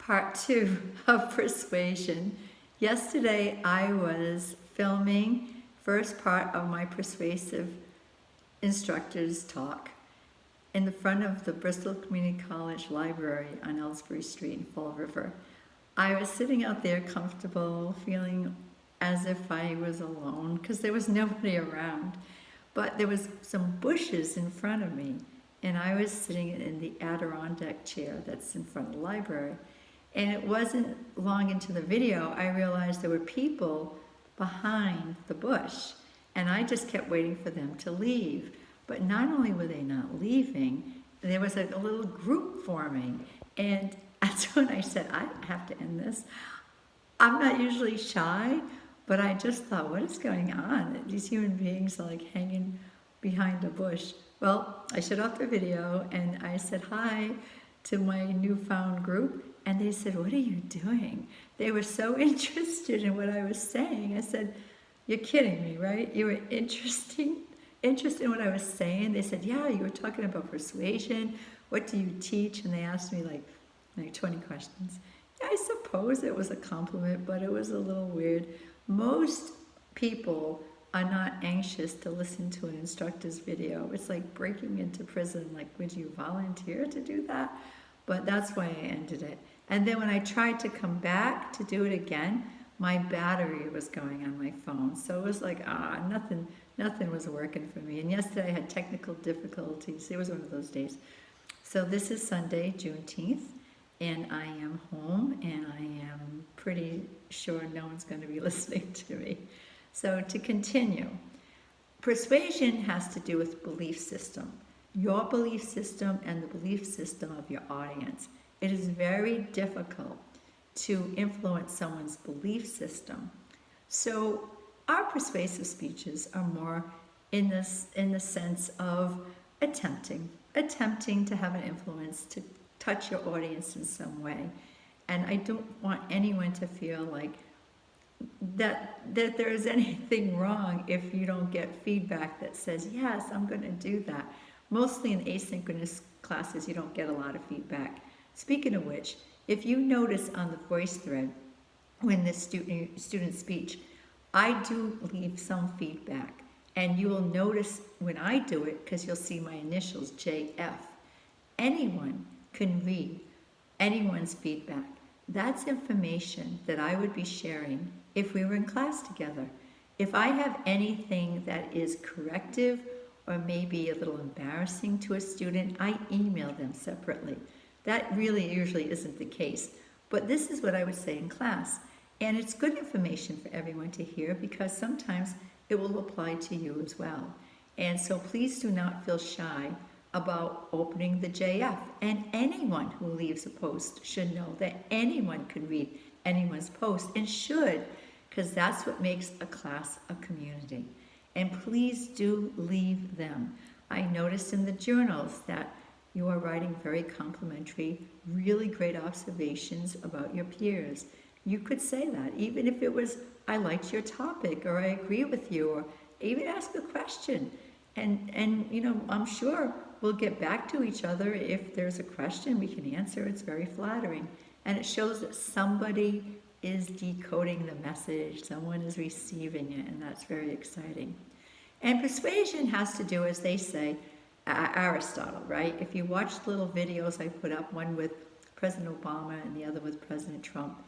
Part two of persuasion. Yesterday I was filming first part of my persuasive instructor's talk in the front of the Bristol Community College Library on Ellsbury Street in Fall River. I was sitting out there comfortable, feeling as if I was alone because there was nobody around. But there was some bushes in front of me, and I was sitting in the Adirondack chair that's in front of the library. And it wasn't long into the video, I realized there were people behind the bush. And I just kept waiting for them to leave. But not only were they not leaving, there was a little group forming. And that's when I said, I have to end this. I'm not usually shy, but I just thought, what is going on? These human beings are like hanging behind a bush. Well, I shut off the video and I said hi to my newfound group. And they said, what are you doing? They were so interested in what I was saying. I said, you're kidding me, right? You were interested in what I was saying? They said, yeah, you were talking about persuasion. What do you teach? And they asked me like 20 questions. Yeah, I suppose it was a compliment, but it was a little weird. Most people are not anxious to listen to an instructor's video. It's like breaking into prison. Like, would you volunteer to do that? But that's why I ended it. And then when I tried to come back to do it again, my battery was going on my phone. So it was like, nothing was working for me. And yesterday I had technical difficulties. It was one of those days. So this is Sunday, Juneteenth, and I am home, and I am pretty sure no one's going to be listening to me. So to continue, persuasion has to do with belief system. Your belief system and the belief system of your audience. It is very difficult to influence someone's belief system. So our persuasive speeches are more in the sense of attempting to have an influence, to touch your audience in some way. And I don't want anyone to feel like that there is anything wrong if you don't get feedback that says, yes, I'm going to do that. Mostly in asynchronous classes, you don't get a lot of feedback. Speaking of which, if you notice on the voice thread, when the student speech, I do leave some feedback. And you will notice when I do it, because you'll see my initials, JF. Anyone can read anyone's feedback. That's information that I would be sharing if we were in class together. If I have anything that is corrective or maybe a little embarrassing to a student, I email them separately. That really usually isn't the case. But this is what I would say in class. And it's good information for everyone to hear because sometimes it will apply to you as well. And so please do not feel shy about opening the JF. And anyone who leaves a post should know that anyone can read anyone's post and should, because that's what makes a class a community. And please do leave them. I noticed in the journals that you are writing very complimentary, really great observations about your peers. You could say that, even if it was, I liked your topic, or I agree with you, or even ask a question. And you know, I'm sure we'll get back to each other. If there's a question we can answer, it's very flattering. And it shows that somebody is decoding the message, someone is receiving it, and that's very exciting. And persuasion has to do, as they say, Aristotle, right? If you watch the little videos I put up, one with President Obama and the other with President Trump,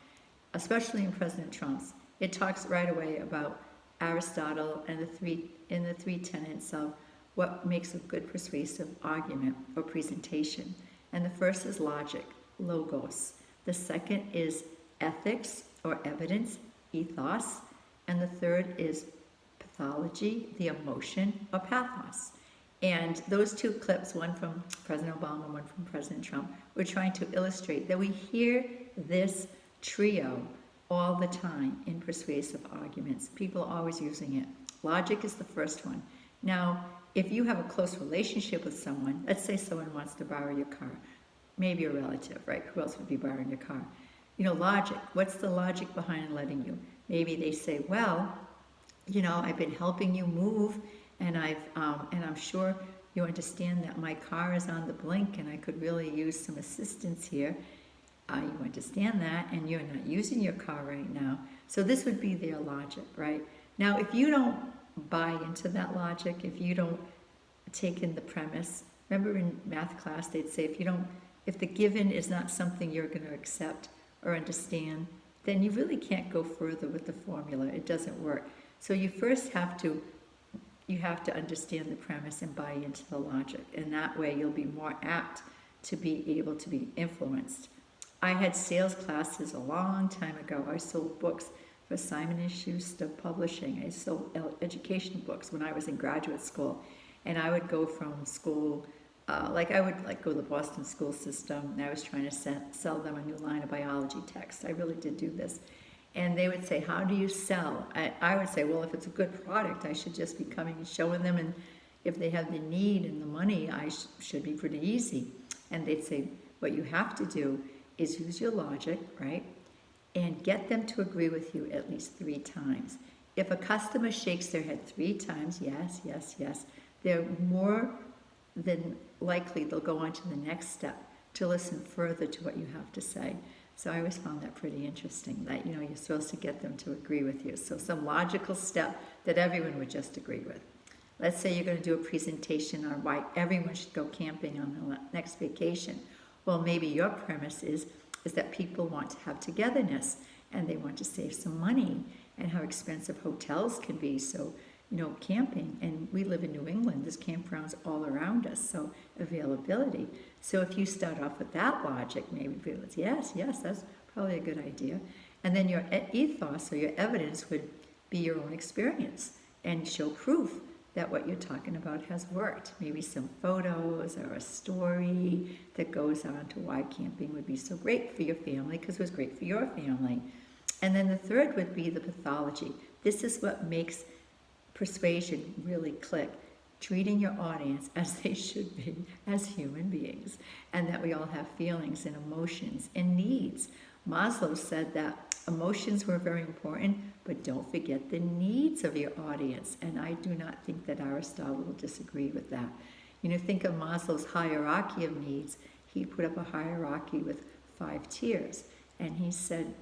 especially in President Trump's, it talks right away about Aristotle and the three tenets of what makes a good persuasive argument or presentation. And the first is logic, logos. The second is ethics or evidence, ethos. And the third is pathology, the emotion, or pathos. And those two clips, one from President Obama, one from President Trump, we're trying to illustrate that we hear this trio all the time in persuasive arguments. People are always using it. Logic is the first one. Now, if you have a close relationship with someone, let's say someone wants to borrow your car, maybe a relative, right? Who else would be borrowing your car? You know, logic. What's the logic behind letting you? Maybe they say, well, you know, I've been helping you move, and I'm sure you understand that my car is on the blink, and I could really use some assistance here. You understand that, and you're not using your car right now. So this would be their logic, right? Now, if you don't buy into that logic, if you don't take in the premise, remember in math class they'd say if the given is not something you're going to accept or understand, then you really can't go further with the formula. It doesn't work. So you first have to understand the premise and buy into the logic, and that way you'll be more apt to be able to be influenced. I had sales classes a long time ago. I sold books for Simon & Schuster Publishing. I sold education books when I was in graduate school, and I would go from school, I would go to the Boston school system, and I was trying to sell them a new line of biology texts. I really did do this. And they would say, how do you sell? I would say, well, if it's a good product, I should just be coming and showing them, and if they have the need and the money, I should be pretty easy. And they'd say, what you have to do is use your logic, right? And get them to agree with you at least 3 times. If a customer shakes their head 3 times, yes, yes, yes, they're more than likely they'll go on to the next step to listen further to what you have to say. So I always found that pretty interesting, that you're supposed to get them to agree with you. So some logical step that everyone would just agree with. Let's say you're going to do a presentation on why everyone should go camping on the next vacation. Well, maybe your premise is that people want to have togetherness and they want to save some money, and how expensive hotels can be. So, camping, and we live in New England, there's campgrounds all around us, so availability. So if you start off with that logic, maybe people would say, yes, that's probably a good idea. And then your ethos or your evidence would be your own experience and show proof that what you're talking about has worked. Maybe some photos or a story that goes on to why camping would be so great for your family, because it was great for your family. And then the third would be the pathology. This is what makes persuasion really click. Treating your audience as they should be, as human beings, and that we all have feelings and emotions and needs. Maslow said that emotions were very important, but don't forget the needs of your audience. And I do not think that Aristotle will disagree with that. Think of Maslow's hierarchy of needs. He put up a hierarchy with 5 tiers, and he said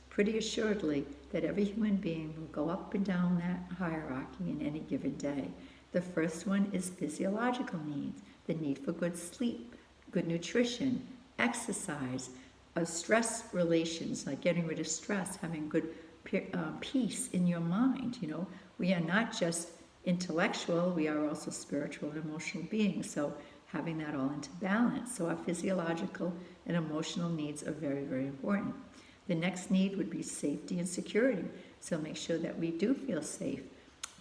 pretty assuredly that every human being will go up and down that hierarchy in any given day. The first one is physiological needs, the need for good sleep, good nutrition, exercise, stress relations, like getting rid of stress, having good peace in your mind. We are not just intellectual, we are also spiritual and emotional beings. So having that all into balance. So our physiological and emotional needs are very, very important. The next need would be safety and security. So make sure that we do feel safe,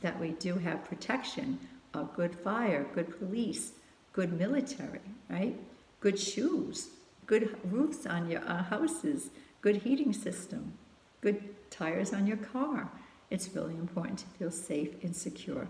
that we do have protection, a good fire, good police, good military, right? Good shoes, good roofs on your houses, good heating system, good tires on your car. It's really important to feel safe and secure.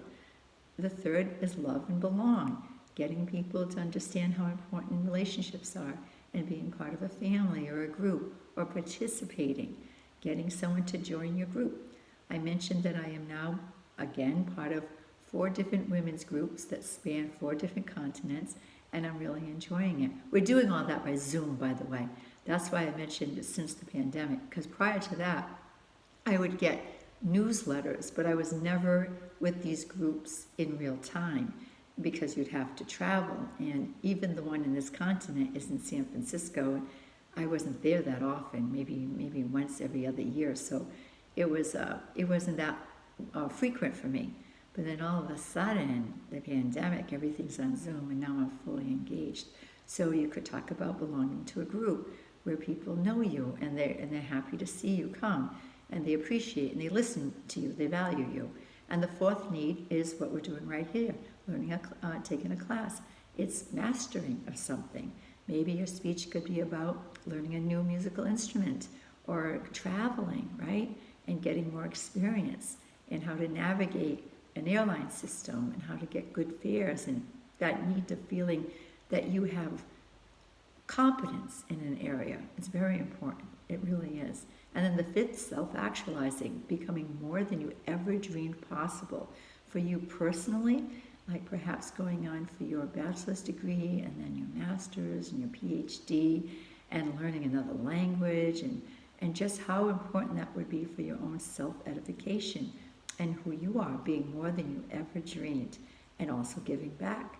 The third is love and belong, getting people to understand how important relationships are and being part of a family or a group, or participating, getting someone to join your group. I mentioned that I am now, again, part of 4 different women's groups that span 4 different continents, and I'm really enjoying it. We're doing all that by Zoom, by the way. That's why I mentioned it since the pandemic, because prior to that, I would get newsletters, but I was never with these groups in real time, because you'd have to travel, and even the one in this continent is in San Francisco. I wasn't there that often, maybe once every other year, so it wasn't that frequent for me. But then all of a sudden, the pandemic, everything's on Zoom, and now I'm fully engaged. So you could talk about belonging to a group where people know you, and they're happy to see you come, and they appreciate and they listen to you, they value you. And the fourth need is what we're doing right here, taking a class. It's mastering of something. Maybe your speech could be about learning a new musical instrument, or traveling, right? And getting more experience, and how to navigate an airline system, and how to get good fares, and that need of feeling that you have competence in an area. It's very important. It really is. And then the fifth, self-actualizing, becoming more than you ever dreamed possible. For you personally, like perhaps going on for your bachelor's degree, and then your master's and your PhD, and learning another language, and just how important that would be for your own self-edification and who you are, being more than you ever dreamed, and also giving back.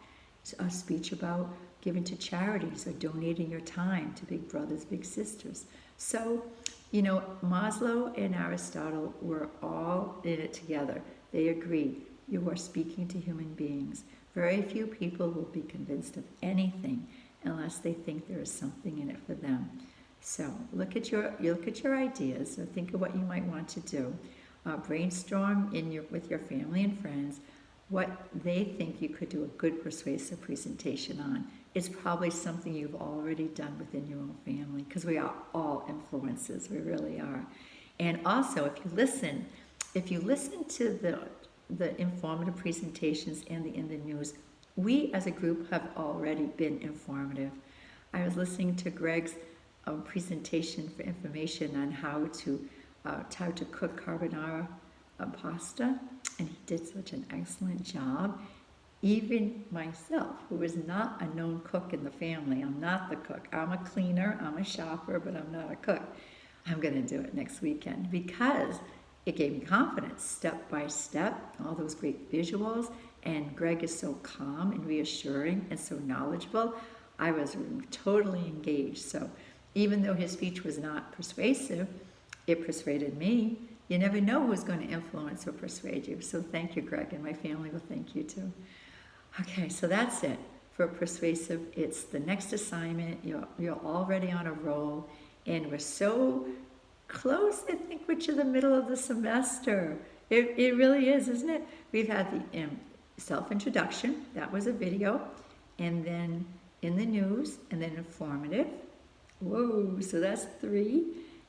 A speech about giving to charities or donating your time to big brothers, big sisters. So, you know, Maslow and Aristotle were all in it together. They agreed. You are speaking to human beings. Very few people will be convinced of anything unless they think there is something in it for them. So look at your ideas, or think of what you might want to do. Brainstorm with your family and friends what they think you could do a good persuasive presentation on. It's probably something you've already done within your own family, because we are all influencers, we really are. And also, if you listen to the informative presentations and in the news, we as a group have already been informative. I was listening to Greg's presentation for information on how to cook carbonara pasta, and he did such an excellent job. Even myself, who is not a known cook in the family, I'm not the cook. I'm a cleaner, I'm a shopper, but I'm not a cook. I'm going to do it next weekend because it gave me confidence, step by step, all those great visuals, and Greg is so calm and reassuring and so knowledgeable. I was totally engaged. So even though his speech was not persuasive, it persuaded me. You never know who's going to influence or persuade you. So thank you, Greg, and my family will thank you too. Okay, so that's it for persuasive. It's the next assignment. You're already on a roll, and we're so close, I think, we're to the middle of the semester. It really is, isn't it? We've had the self-introduction. That was a video. And then in the news, and then informative. Whoa, so that's 3.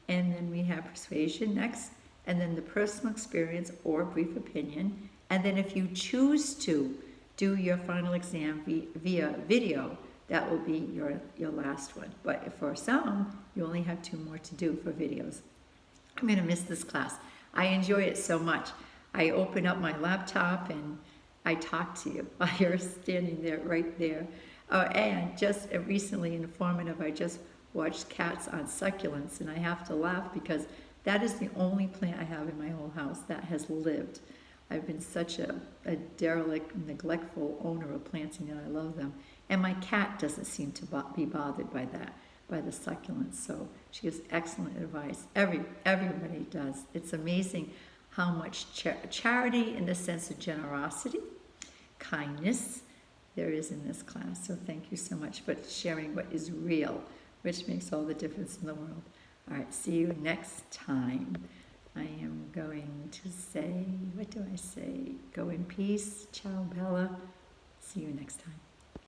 And then we have persuasion next. And then the personal experience or brief opinion. And then if you choose to do your final exam via video, that will be your last one. But for some, you only have 2 more to do for videos. I'm going to miss this class. I enjoy it so much. I open up my laptop and I talk to you while you're standing there, right there. And just recently informative, I just watched Cats on Succulents, and I have to laugh because that is the only plant I have in my whole house that has lived. I've been such a derelict, neglectful owner of plants, and I love them. And my cat doesn't seem to be bothered by that, by the succulents. So she gives excellent advice. Everybody does. It's amazing how much charity in the sense of generosity, kindness, there is in this class. So thank you so much for sharing what is real, which makes all the difference in the world. All right, see you next time. I am going to say, what do I say? Go in peace. Ciao, Bella. See you next time.